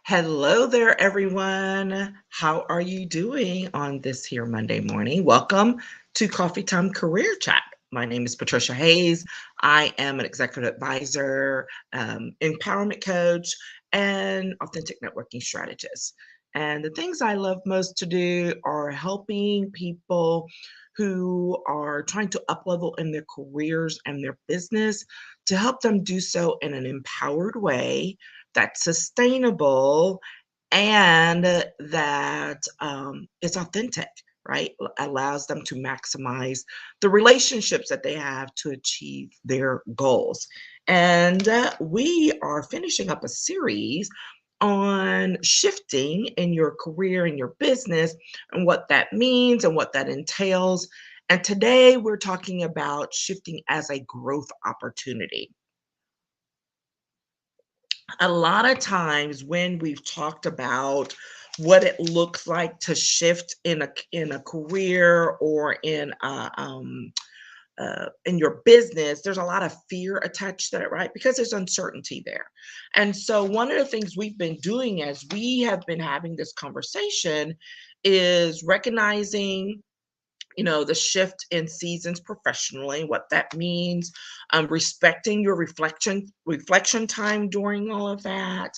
Hello there, everyone. How are you doing on this here Monday morning? Welcome to Coffee Time Career Chat. My name is Patricia Hayes. I am an executive advisor, empowerment coach, and authentic networking strategist. And the things I love most to do are helping people who are trying to uplevel in their careers and their business to help them do so in an empowered way that's sustainable and that is authentic, right? Allows them to maximize the relationships that they have to achieve their goals. And we are finishing up a series on shifting in your career and your business and what that means and what that entails. And today we're talking about shifting as a growth opportunity. A lot of times when we've talked about what it looks like to shift in a career or in your business, there's a lot of fear attached to it, right? Because there's uncertainty there. And so one of the things we've been doing as we have been having this conversation is recognizing the shift in seasons professionally, what that means, respecting your reflection time during all of that,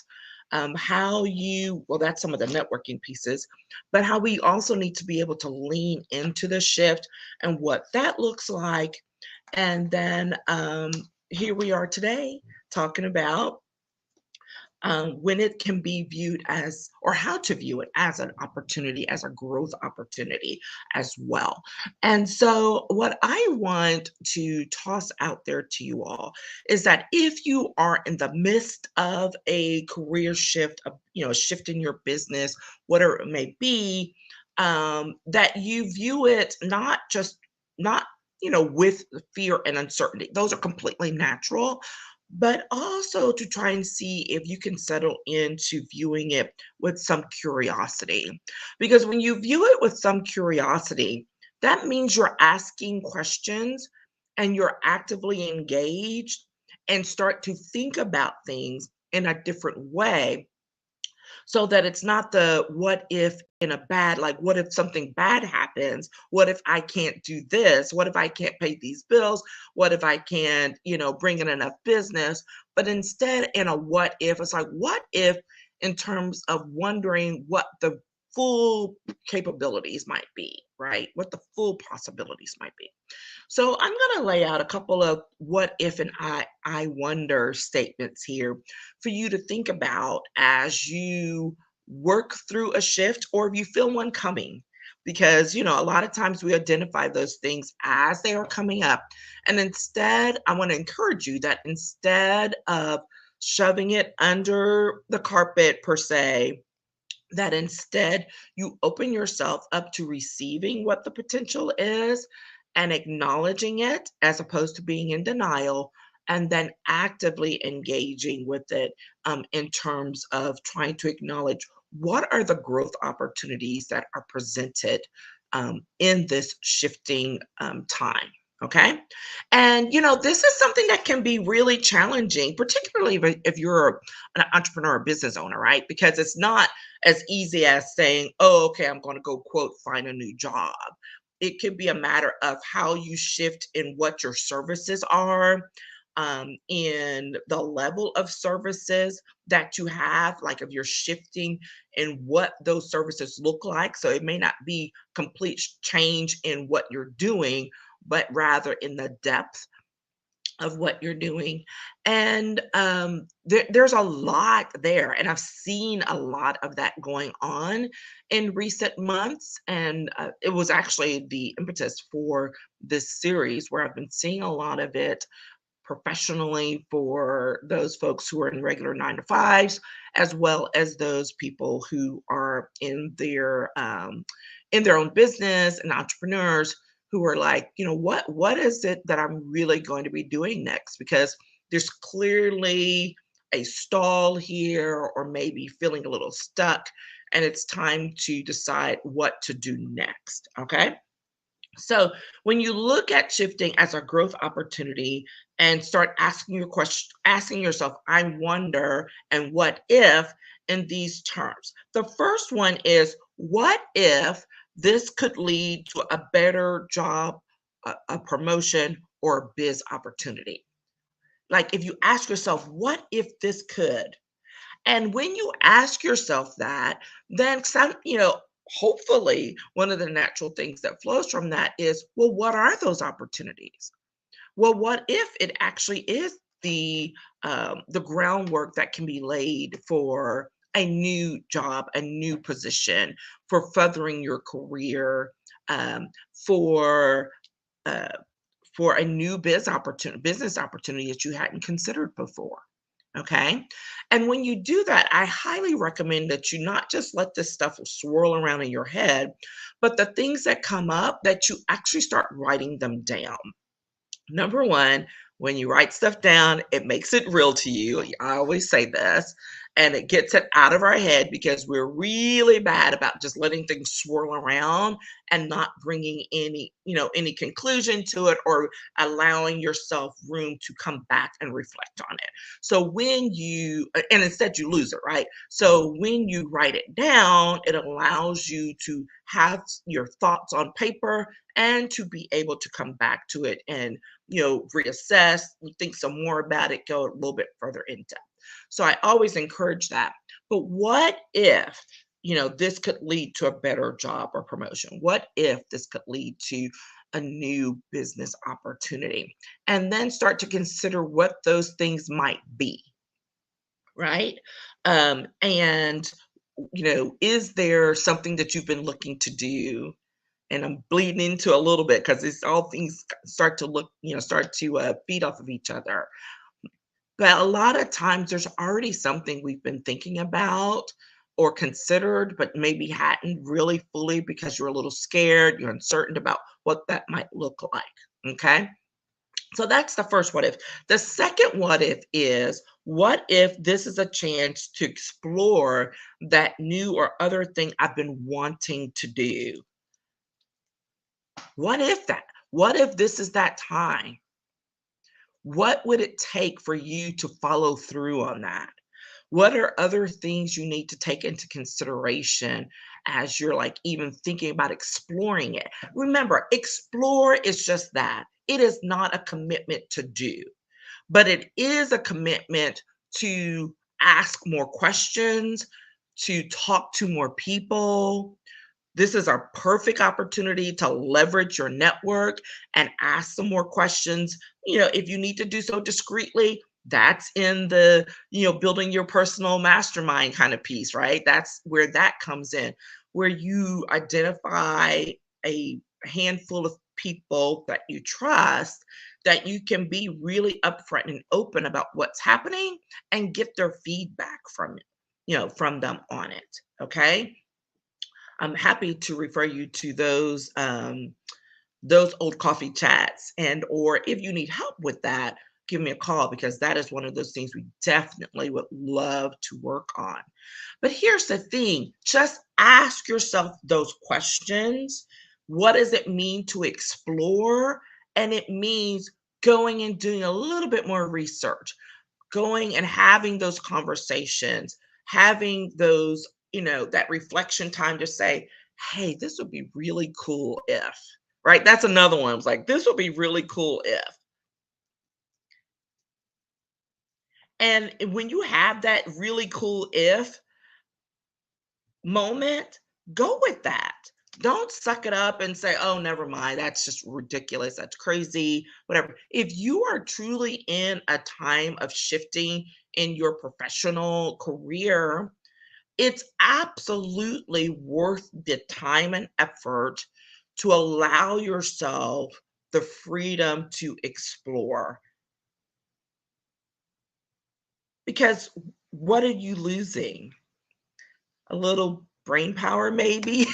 how you well, that's some of the networking pieces, but how we also need to be able to lean into the shift and what that looks like. And then here we are today talking about when it can be viewed as, or how to view it as an opportunity, as a growth opportunity as well. And so, what I want to toss out there to you all is that if you are in the midst of a career shift, a shift in your business, whatever it may be, that you view it not with fear and uncertainty. Those are completely natural, but also to try and see if you can settle into viewing it with some curiosity. Because when you view it with some curiosity, that means you're asking questions and you're actively engaged and start to think about things in a different way, so that it's not the what if in a bad, like what if something bad happens, what if I can't do this, what if I can't pay these bills, what if I can't bring in enough business. But instead, in a what if, it's like what if, in terms of wondering what the full capabilities might be, right? What the full possibilities might be. So I'm going to lay out a couple of what if and I wonder statements here for you to think about as you work through a shift, or if you feel one coming. Because, a lot of times we identify those things as they are coming up. And instead, I want to encourage you that instead of shoving it under the carpet per se, that instead you open yourself up to receiving what the potential is and acknowledging it as opposed to being in denial, and then actively engaging with it, in terms of trying to acknowledge what are the growth opportunities that are presented in this shifting time. Okay. And, this is something that can be really challenging, particularly if you're an entrepreneur or business owner, right? Because it's not as easy as saying, oh, okay, I'm going to go, quote, find a new job. It could be a matter of how you shift in what your services are, in the level of services that you have, like if you're shifting in what those services look like. So it may not be complete change in what you're doing, but rather in the depth of what you're doing. And there's a lot there. And I've seen a lot of that going on in recent months. And it was actually the impetus for this series where I've been seeing a lot of it professionally for those folks who are in regular 9 to 5s, as well as those people who are in their own business and entrepreneurs who are like, what is it that I'm really going to be doing next? Because there's clearly a stall here, or maybe feeling a little stuck, and it's time to decide what to do next. Okay. So when you look at shifting as a growth opportunity, and start asking yourself, I wonder, and what if in these terms. The first one is, what if this could lead to a better job, a promotion, or a biz opportunity? Like if you ask yourself, what if this could? And when you ask yourself that, then hopefully one of the natural things that flows from that is, well, what are those opportunities? Well, what if it actually is the groundwork that can be laid for a new job, a new position, for furthering your career, for uh, for a new business opportunity that you hadn't considered before. Okay. And when you do that, I highly recommend that you not just let this stuff swirl around in your head, but the things that come up, that you actually start writing them down. Number one, when you write stuff down, it makes it real to you. I always say this, and it gets it out of our head because we're really bad about just letting things swirl around and not bringing any conclusion to it, or allowing yourself room to come back and reflect on it. So and instead you lose it, right? So when you write it down, it allows you to have your thoughts on paper and to be able to come back to it and reassess, think some more about it, go a little bit further in depth. So I always encourage that. But what if, this could lead to a better job or promotion? What if this could lead to a new business opportunity? And then start to consider what those things might be, right? And is there something that you've been looking to do? And I'm bleeding into a little bit because it's all things start to feed off of each other. But a lot of times there's already something we've been thinking about or considered, but maybe hadn't really fully because you're a little scared, you're uncertain about what that might look like. Okay. So that's the first what if. The second what if is, what if this is a chance to explore that new or other thing I've been wanting to do? What if that? What if this is that time? What would it take for you to follow through on that? What are other things you need to take into consideration as you're like even thinking about exploring it? Remember, explore is just that. It is not a commitment to do, but it is a commitment to ask more questions, to talk to more people. This is a perfect opportunity to leverage your network and ask some more questions. If you need to do so discreetly, that's in the, building your personal mastermind kind of piece, right? That's where that comes in, where you identify a handful of people that you trust, that you can be really upfront and open about what's happening and get their feedback from them on it. Okay. I'm happy to refer you to those old coffee chats, and or if you need help with that, give me a call because that is one of those things we definitely would love to work on. But here's the thing, just ask yourself those questions. What does it mean to explore? And it means going and doing a little bit more research, going and having those conversations, having that reflection time to say, hey, this would be really cool if, right? That's another one. It's like, this would be really cool if. And when you have that really cool if moment, go with that. Don't suck it up and say, oh, never mind. That's just ridiculous. That's crazy, whatever. If you are truly in a time of shifting in your professional career, it's absolutely worth the time and effort to allow yourself the freedom to explore. Because what are you losing? A little brain power, maybe?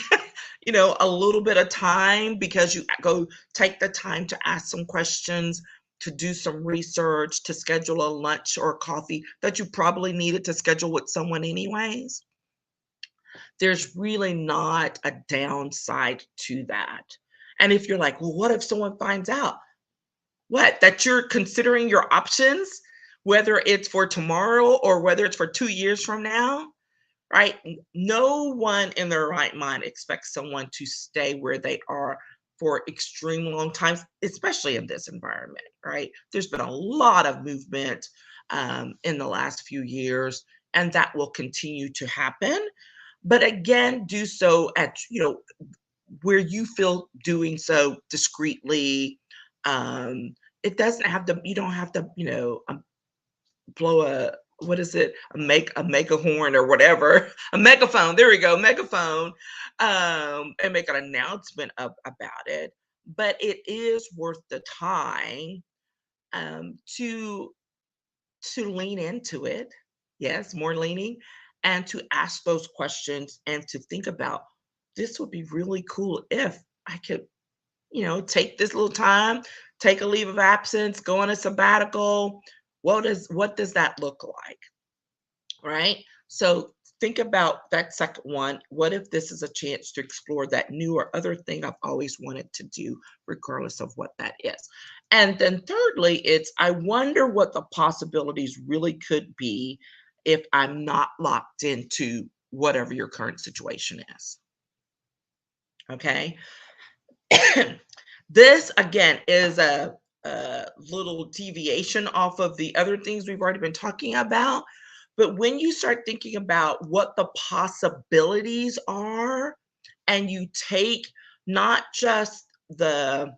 A little bit of time because you go take the time to ask some questions, to do some research, to schedule a lunch or coffee that you probably needed to schedule with someone anyways. There's really not a downside to that. And if you're like, well, what if someone finds out? what? That you're considering your options, whether it's for tomorrow or whether it's for 2 years from now, right? No one in their right mind expects someone to stay where they are for extreme long times, especially in this environment, right? There's been a lot of movement in the last few years, and that will continue to happen. But again, do so at where you feel doing so discreetly. Um, it doesn't have to. You don't have to. Blow a what is it? A mega horn or whatever, a megaphone. There we go, megaphone, and make an announcement about it. But it is worth the time to lean into it. Yes, more leaning, and to ask those questions and to think about this would be really cool if I could, take this little time, take a leave of absence, go on a sabbatical. What does that look like? Right? So think about that second one. What if this is a chance to explore that new or other thing I've always wanted to do, regardless of what that is? And then thirdly, it's I wonder what the possibilities really could be if I'm not locked into whatever your current situation is. Okay. This again is a little deviation off of the other things we've already been talking about. But when you start thinking about what the possibilities are, and you take not just the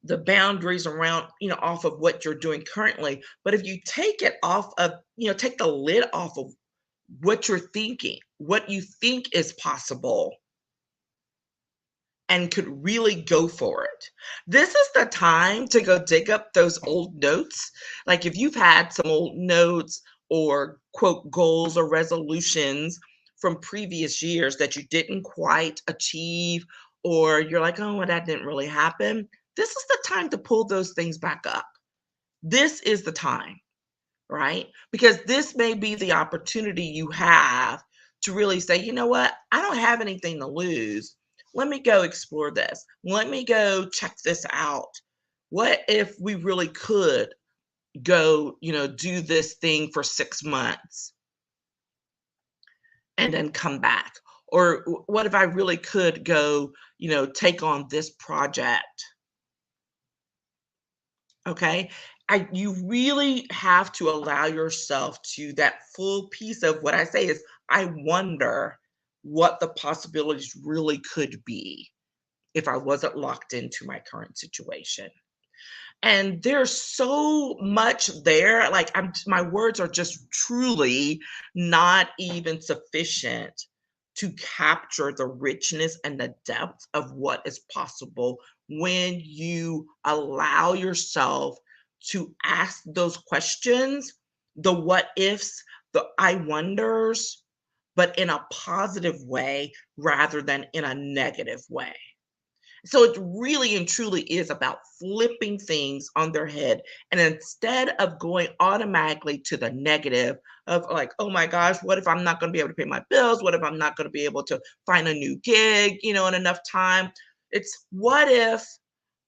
boundaries around, off of what you're doing currently, but if you take it off of, take the lid off of what you're thinking, what you think is possible, and could really go for it. This is the time to go dig up those old notes. Like if you've had some old notes or quote goals or resolutions from previous years that you didn't quite achieve, or you're like, oh, well, that didn't really happen. This is the time to pull those things back up. This is the time, right? Because this may be the opportunity you have to really say, you know what? I don't have anything to lose. Let me go explore this. Let me go check this out. What if we really could go, do this thing for 6 months and then come back? Or what if I really could go, take on this project? Okay. You really have to allow yourself to that full piece of what I say is, I wonder what the possibilities really could be if I wasn't locked into my current situation. And there's so much there. Like my words are just truly not even sufficient to capture the richness and the depth of what is possible when you allow yourself to ask those questions, the what ifs, the I wonders, but in a positive way rather than in a negative way. So it really and truly is about flipping things on their head. And instead of going automatically to the negative of like, oh my gosh, what if I'm not going to be able to pay my bills? What if I'm not going to be able to find a new gig, in enough time? It's what if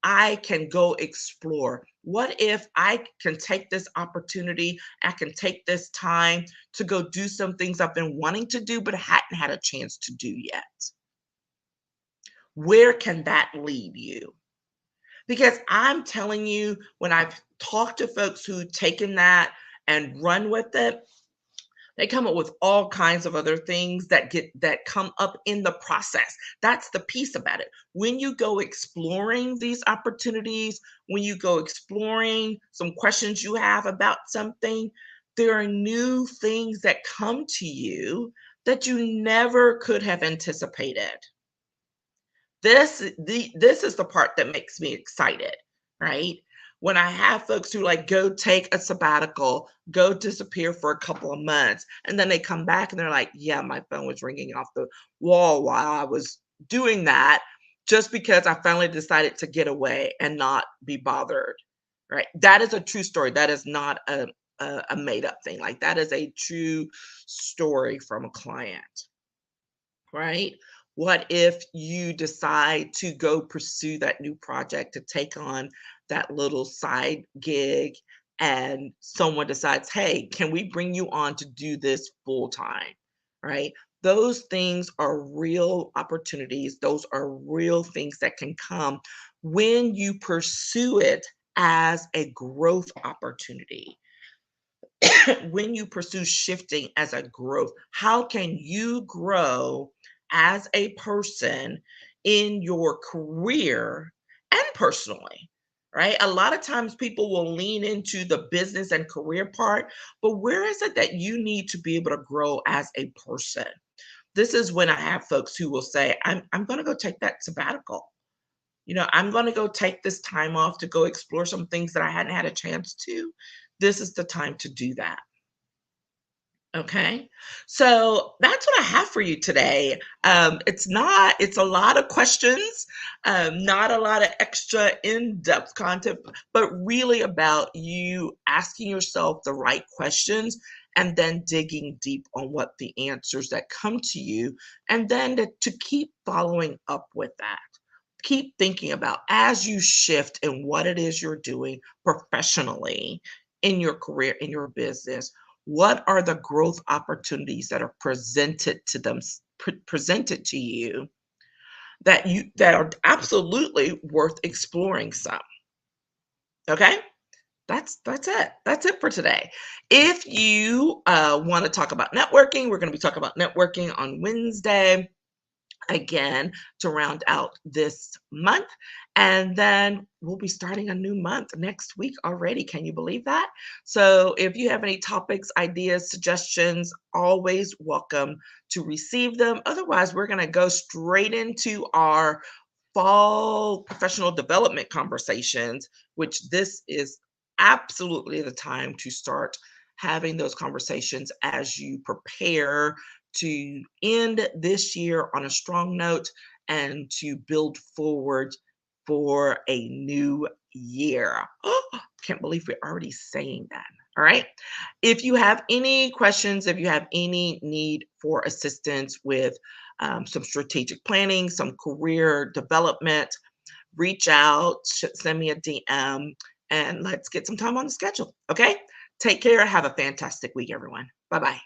I can go explore? What if I can take this opportunity? I can take this time to go do some things I've been wanting to do, but hadn't had a chance to do yet. Where can that lead you? Because I'm telling you, when I've talked to folks who've taken that and run with it, they come up with all kinds of other things that come up in the process. That's the piece about it. When you go exploring these opportunities, when you go exploring some questions you have about something, there are new things that come to you that you never could have anticipated. This is the part that makes me excited, right? When I have folks who like go take a sabbatical, go disappear for a couple of months, and then they come back and they're like, yeah, my phone was ringing off the wall while I was doing that, just because I finally decided to get away and not be bothered, right? That is a true story. That is not a made up thing. Like that is a true story from a client, right? What if you decide to go pursue that new project, to take on that little side gig, and someone decides, hey, can we bring you on to do this full time? Right? Those things are real opportunities. Those are real things that can come when you pursue it as a growth opportunity. When you pursue shifting as a growth, how can you grow as a person in your career and personally? Right? A lot of times people will lean into the business and career part, but where is it that you need to be able to grow as a person? This is when I have folks who will say, I'm going to go take that sabbatical. I'm going to go take this time off to go explore some things that I hadn't had a chance to. This is the time to do that. Okay. So that's what I have for you today. It's a lot of questions, not a lot of extra in-depth content, but really about you asking yourself the right questions and then digging deep on what the answers that come to you, and then to keep following up with that. Keep thinking about as you shift in what it is you're doing professionally in your career, in your business. What are the growth opportunities that are presented to you that are absolutely worth exploring some? Okay? That's it. That's it for today. If you want to talk about networking, we're going to be talking about networking on Wednesday again to round out this month. And then we'll be starting a new month next week already. Can you believe that? So if you have any topics, ideas, suggestions, always welcome to receive them. Otherwise, we're going to go straight into our fall professional development conversations, which this is absolutely the time to start having those conversations as you prepare to end this year on a strong note and to build forward for a new year. Oh, can't believe we're already saying that. All right. If you have any questions, if you have any need for assistance with some strategic planning, some career development, reach out, send me a DM, and let's get some time on the schedule. Okay. Take care. Have a fantastic week, everyone. Bye bye.